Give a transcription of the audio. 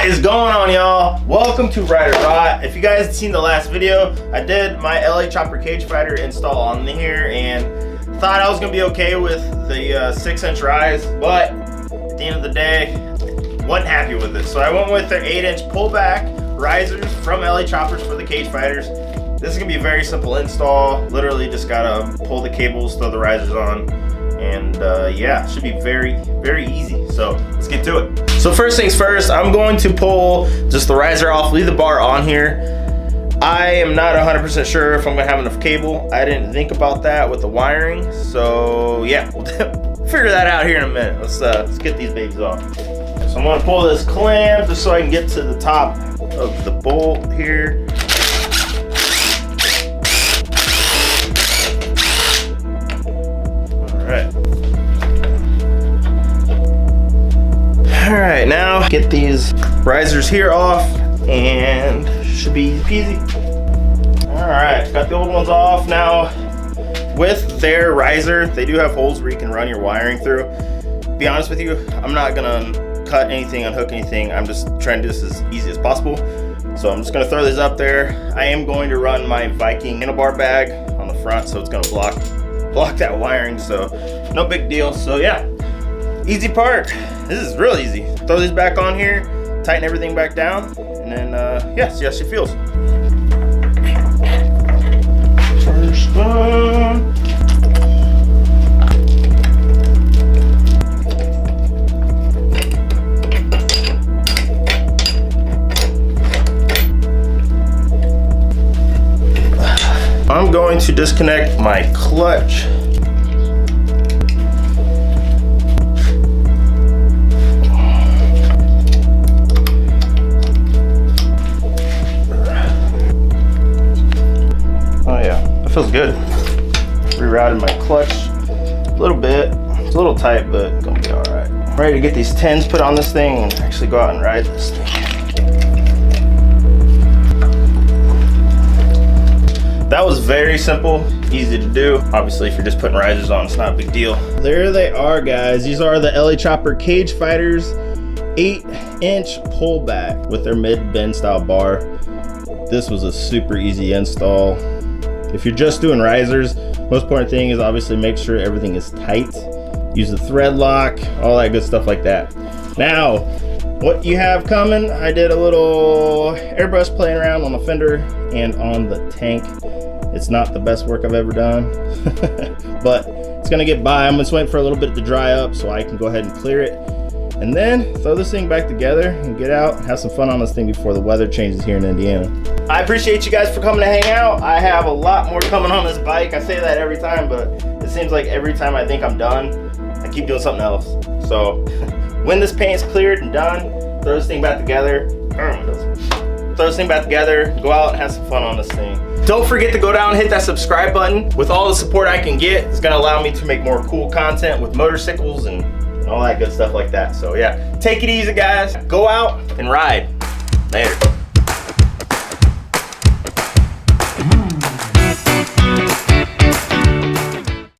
is going on, y'all? Welcome to Ride or Rot. If you guys have seen the last video, I did my LA Chopper cage fighter install on here and thought I was gonna be okay with the 6-inch rise, but at the end of the day, wasn't happy with it. So I went with their 8-inch pullback risers from LA Choppers for the cage fighters. This is gonna be a very simple install. Literally just gotta pull the cables, throw the risers on, and yeah, it should be very, very easy. So let's get to it. So first things first, I'm going to pull just the riser off, leave the bar on here. I am not 100% sure if I'm gonna have enough cable. I didn't think about that with the wiring. So yeah, we'll figure that out here in a minute. Let's get these babies off. So I'm gonna pull this clamp just so I can get to the top of the bolt here. Alright, now get these risers here off and should be easy peasy. Alright, got the old ones off. Now with their riser, they do have holes where you can run your wiring through. To be honest with you, I'm not gonna cut anything, unhook anything. I'm just trying to do this as easy as possible. So I'm just gonna throw this up there. I am going to run my Viking handlebar bag on the front, so it's gonna block that wiring, so no big deal. So yeah, easy part. This is real easy. Throw these back on here, tighten everything back down, and then yeah, see how she feels. First one. I'm going to disconnect my clutch. Feels good. Rerouted my clutch a little bit. It's a little tight, but it's gonna be all right. I'm ready to get these 10s put on this thing and actually go out and ride this thing. That was very simple, easy to do. Obviously, if you're just putting risers on, it's not a big deal. There they are, guys. These are the LA Chopper cage fighters, 8-inch pullback with their mid-bend style bar. This was a super easy install. If you're just doing risers, most important thing is obviously make sure everything is tight. Use the thread lock, all that good stuff like that. Now, what you have coming, I did a little airbrush playing around on the fender and on the tank. It's not the best work I've ever done, but it's gonna get by. I'm just waiting for a little bit to dry up so I can go ahead and clear it. And then throw this thing back together and get out and have some fun on this thing before the weather changes here in Indiana. I appreciate you guys for coming to hang out. I have a lot more coming on this bike. I say that every time, but it seems like every time I think I'm done, I keep doing something else. So when this paint's cleared and done, throw this thing back together. Throw this thing back together, go out and have some fun on this thing. Don't forget to go down and hit that subscribe button. With all the support I can get, it's gonna allow me to make more cool content with motorcycles and all that good stuff like that. So yeah, take it easy, guys. Go out and ride. Later.